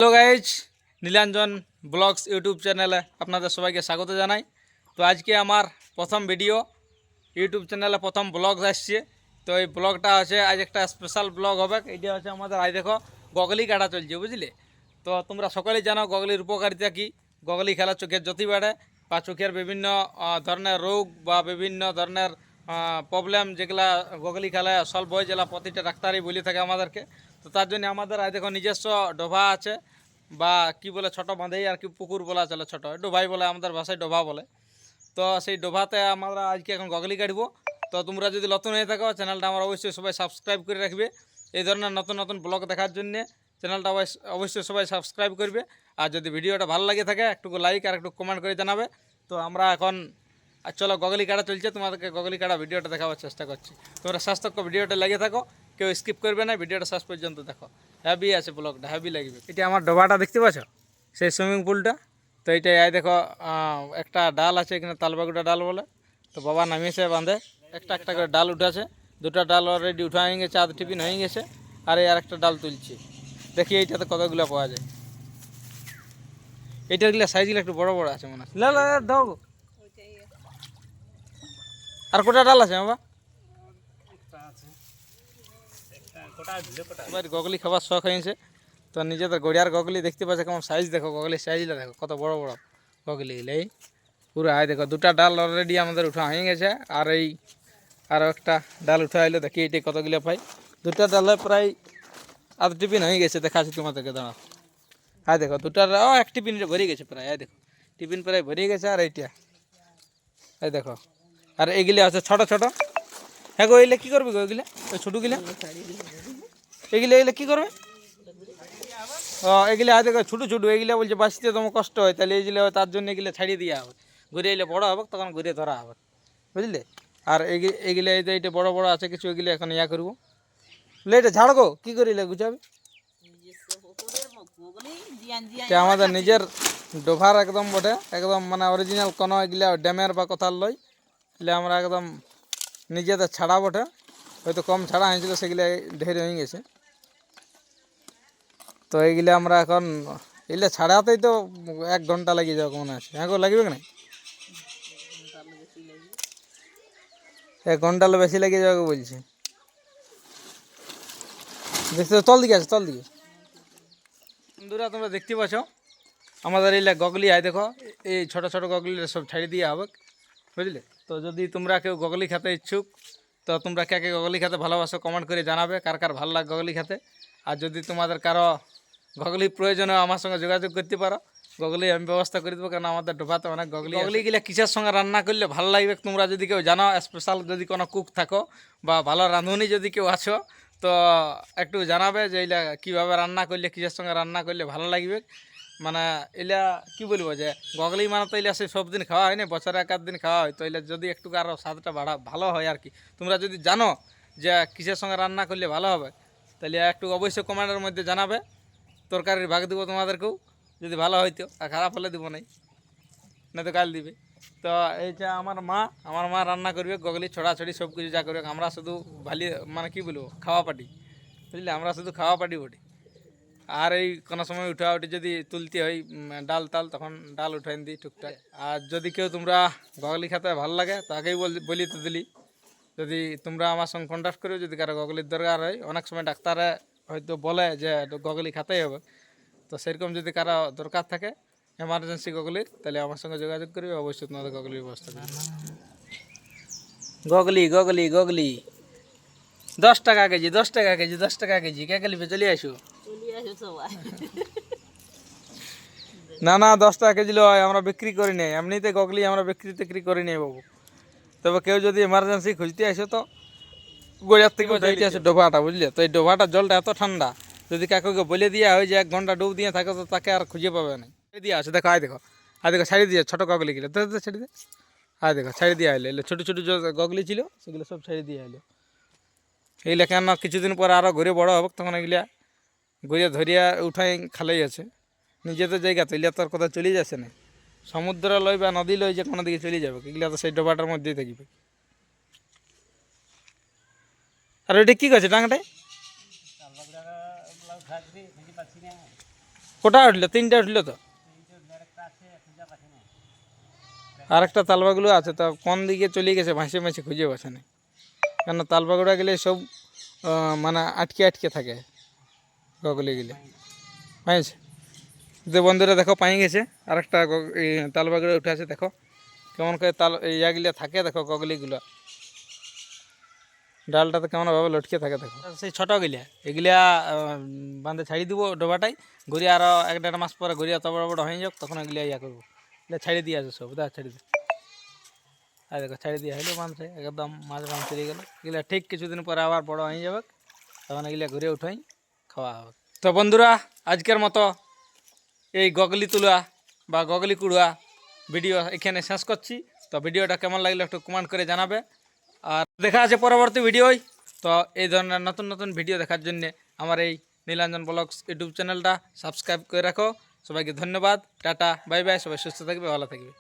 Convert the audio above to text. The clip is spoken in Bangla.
Hello guys, Nilanjan vlogs YouTube চ্যানেলে আপনাদের সবাইকে স্বাগত জানাই। তো আজকে আমার প্রথম ভিডিও ইউটিউব চ্যানেলে প্রথম ব্লগ আসছে। তো এই ব্লগটা আছে আজ একটা স্পেশাল ব্লগ হবে। এটা হচ্ছে আমাদের আজ দেখো গগলি কাটা চলছে, বুঝলে? তো তোমরা সকলেই জানো গগলির উপকারিতা কী। গগলি খেলা চোখের জ্যোতি বাড়ে বা চোখের বিভিন্ন ধরনের রোগ বা বিভিন্ন ধরনের প্রবলেম যেগুলা গগলি খেলায় সলভ হয়, যেগুলা প্রতিটা ডাক্তারই বলে থাকে আমাদেরকে। তো তার জন্য আমাদের আজ দেখো নিজস্ব ডোভা আছে, বা কি বলে ছোট বাঁধেই আর কি, পুকুর বলা চলে, ছোট ডোভাই বলে, আমাদের ভাষায় ডোভা বলে। তো সেই ডোভাতে আমরা আজকে এখন গগলি কাটবো। তো তোমরা যদি নতুন হয়ে থাকো চ্যানেলটা আমার অবশ্যই সবাই সাবস্ক্রাইব করে রাখবে। এই ধরনের নতুন নতুন ব্লগ দেখার জন্য চ্যানেলটা অবশ্যই সবাই সাবস্ক্রাইব করবে। আর যদি ভিডিওটা ভালো লাগে থাকে একটু লাইক আর একটু কমেন্ট করে জানাবে। তো আমরা এখন চলো গগলি কাটা চলছে, তোমাদেরকে গগলি কাটা ভিডিওটা দেখাবার চেষ্টা করছি। তোমরা স্বাস্থ্যক ভিডিওটা লেগে থাকো, কেউ স্কিপ করবে না, ভিডিওটা শেষ পর্যন্ত দেখো। হ্যাভি আছে ব্লগটা, হ্যাভি লাগবে। এটা আমার ডোবাটা দেখতে পাচ্ছ, সেই সুইমিং পুলটা। তো এইটাই দেখো একটা ডাল আছে এখানে, তালবাগুটা ডাল বলে। তো বাবা নামিয়েছে বাঁধে, একটা একটা করে ডাল উঠেছে। দুটা ডাল অলরেডি উঠা হয়ে গেছে, আধ টিফিন হয়ে গেছে। আর এই আর একটা ডাল তুলছি, দেখি এইটাতে কতগুলো পাওয়া যায়। এইটারগুলো সাইজগুলো একটু বড় বড় আছে মনে হয়। দাও, আর কোটা ডাল আছে বাবা? এবার গগলি খাবার শখ হয়েছে, তো নিজেদের গড়িয়ার গগলি দেখতে পাচ্ছে কেমন সাইজ। দেখো গগলির সাইজটা দেখো কত বড় বড় গগলি এই পুরো। দেখো দুটা ডাল অলরেডি আমাদের উঠা হয়ে গেছে, আর এই আরও একটা ডাল উঠা হইলো। দেখি এইটাই কতগুলো পাই। দুটা ডালে প্রায় আধ টিফিন হয়ে গেছে, দেখাচ্ছি তোমাদেরকে, দাঁড়াও। দেখো দুটা এক টিফিন ভরে গেছে প্রায়। দেখো টিফিন প্রায় ভরে গেছে। আর এইটা দেখো, আর এইগুলো আছে ছোট ছোট। হ্যাঁ গো, এগুলো কী করবে গো? এগুলো ওই ছোটোগুলো এগুলো এগুলো কী করবে? এগুলো দেখো ছোটো ছোটো, এগুলো বলছে বাঁচতে তোমার কষ্ট হয়, তাহলে এইগুলো তার জন্য এগুলো ছাড়িয়ে দেওয়া হবে। ঘুরে এলে বড়ো হবে, তখন ঘুরে ধরা হবে, বুঝলে? আর এগুলো এইটা বড়ো বড়ো আছে কিছু, এগুলো এখন ইয়া করবো। এটা ঝাড় গো, কী করিলে গুছাবি? আমাদের নিজের ডোভার একদম বটে, একদম মানে অরিজিনাল কোনো এগুলা ড্যামের বা কথার লই। এগুলো আমরা একদম নিজেদের ছাড়া বটে, হয়তো কম ছাড়া হয়েছিল, সেগুলো ঢের হয়ে গেছে। তো এইগুলো আমরা এখন এগুলো ছাড়াতেই তো 1 ঘন্টা লাগিয়ে যাবে মনে আছে। হ্যাঁ গো, লাগবে না? 1 ঘন্টা বেশি লেগে যাবে বলছে। দেখতে তল দিকে আছে, তল দিকে। বন্ধুরা তোমরা দেখতে পাচ্ছ আমাদের এই গগলি দেখো, এই ছোট ছোট গগলি সব ছাড়িয়ে দিয়ে হবে, বুঝলে? তো যদি তোমরা কেউ গগলি খেতে ইচ্ছুক, তো তোমরা কে কে গগলি খেতে ভালোবাসো কমেন্ট করে জানাবে, কার কার ভালো লাগে গগলি খেতে। আর যদি তোমাদের কারো গগলি প্রয়োজনে আমার সঙ্গে যোগাযোগ করতে পারো, গগলি আমি ব্যবস্থা করে দেবো। কারণ আমাদের ডোবাতে অনেক গগলিগুলো কিসের সঙ্গে রান্না করলে ভালো লাগবে, তোমরা যদি কেউ জানো, স্পেশাল যদি কোনো কুক থাকো বা ভালো রাঁধুনি যদি কেউ আছো, তো একটু জানাবে যে এইটা কীভাবে রান্না করলে, কিসের সঙ্গে রান্না করলে ভালো লাগবে। মানে এলা কি বলবো, যে গগলি মানে তো এলা সে সব দিন খাওয়া হয় না, বছরে 1-8 দিন খাওয়া হয়। তো এলা যদি একটু আরও স্বাদটা ভালো হয় আর কি। তোমরা যদি জানো যে কিসের সঙ্গে রান্না করলে ভালো হবে, তাহলে একটু অবশ্যই কমেন্টের মধ্যে জানাবে। তরকারির ভাগ দেবো তোমাদেরকেও, যদি ভালো হইতো। আর খারাপ হলে দেবো নাই, না তো কাল দিবে। তো এইটা আমার মা রান্না করবে, গগলি ছড়াছড়ি সব কিছু যা করবে। আমরা শুধু ভালি মানে কি বলবো, খাওয়া পাটি, বুঝলে? আমরা শুধু খাওয়া পাটি বটি। আর এই কোনো সময় উঠি যদি তুলতে হয় ডাল তাল, তখন ডাল উঠাই দিই টুকটাক। আর যদি কেউ তোমরা গগলি খেতে ভালো লাগে, তাকেই বলি তো দিলি। যদি তোমরা আমার সঙ্গে কন্ট্যাক্ট করো, যদি কারো গগলির দরকার হয়, অনেক সময় ডাক্তারে হয়তো বলে যে গগলি খেতেই হবে। তো সেরকম যদি কারো দরকার থাকে এমার্জেন্সি গগলির, তাহলে আমার সঙ্গে যোগাযোগ করবে, অবশ্যই তোমাদের গগলির ব্যবস্থা করবে। গগলি গগলি গগলি 10 টাকা কেজি, 10 টাকা কেজি, 10 টাকা কেজি। কে গেলি চলে আসো। না না, 10 টাকা কেজি লয়, আমরা বিক্রি করি নাই। এমনিতে গগলি আমরা বিক্রি করি নাই বাবু। তবে কেউ যদি এমার্জেন্সি খুঁজতে আসে, তো গড়িয়ার থেকে উঠাইতে আসে ডোভাটা, বুঝলে? তো এই ডোভাটার জলটা এত ঠান্ডা, যদি কাকুকে বলে দেওয়া হয় যে 1 ঘন্টা ডুব দিয়ে থাকে, তো তাকে আর খুঁজে পাবে না। দিয়ে আসে, দেখো দেখো, দেখো ছাড়ি দিয়ে ছোটো গগলি গেলে ছেড়ে দিয়ে। দেখো ছাড়ি দিয়ে আইলো, এগুলো ছোটো ছোটো যে গগলি ছিল সেগুলো সব ছাড়ি দিয়ে আইলো। এইগুলো কেন কিছুদিন পর আরও ঘুরে বড়ো হবে, তখন এগুলা ঘুরে ধরিয়া উঠাই খালেই আছে নিজেদের জায়গা। তো এগুলা তোর কথা চলে যাচ্ছে না, সমুদ্র লই বা নদী লই যে কোনো দিকে চলে যাবে, এগুলা তো সেই ডোবাটার মধ্যেই থাকবে। আর ওইটা কী করছে ডাঙাটায়? কোটা উঠলো? 3টা উঠলো তো। আর একটা তালবাগুলো আছে, তা কোন দিকে চলে গেছে ভাসে ভাসে খুঁজে বসে না, কেন তালবাগুড়া গেলে সব মানে আটকে আটকে থাকে গগলি গেলে, বুঝেছে? যে বন্ধুরা দেখো পাই গেছে আর একটা তালবাগুড়া উঠে আছে, দেখো কেমন করে তাল ইয়াগুলা থাকে, দেখো গগলিগুলো ডালটাতে কেমনভাবে লটকে থাকে দেখো। সেই ছোটো গিলা এগুলা বাঁধে ছাড়ি দিব ডোবাটাই, ঘুরিয়ে আরও 1-1.5 মাস পরে ঘুরিয়ে অত বড় বড় হয়ে যাক, তখন এগুলা ইয়া করবো। এগুলো ছাড়ি দিয়ে আছে সব, দেখ ছাড়ি দিয়ে, আর দেখো ছাড়ি দিয়ে হইলো বাঁধছে একদম মাছ বাঁধ চলে গেলো। এগুলা ঠিক কিছুদিন পরে আবার বড় হয়ে যাবে, তখন এগুলা ঘুরে উঠাই খাওয়া হবে। তো বন্ধুরা আজকের মতো এই গগলি তুলা বা গগলি কুড়া ভিডিও এখানে শেষ করছি। তো ভিডিওটা কেমন লাগলো একটু কমেন্ট করে জানাবে, আর দেখা আছে পরবর্তী ভিডিওয়। তো এই ধরনের নতুন নতুন ভিডিও দেখার জন্য আমার এই নীলাঞ্জন ব্লগস ইউটিউব চ্যানেলটা সাবস্ক্রাইব করে রাখো। সবাইকে ধন্যবাদ, টাটা, বাই বাই। সবাই সুস্থ থাকবে, ভালো থাকবে।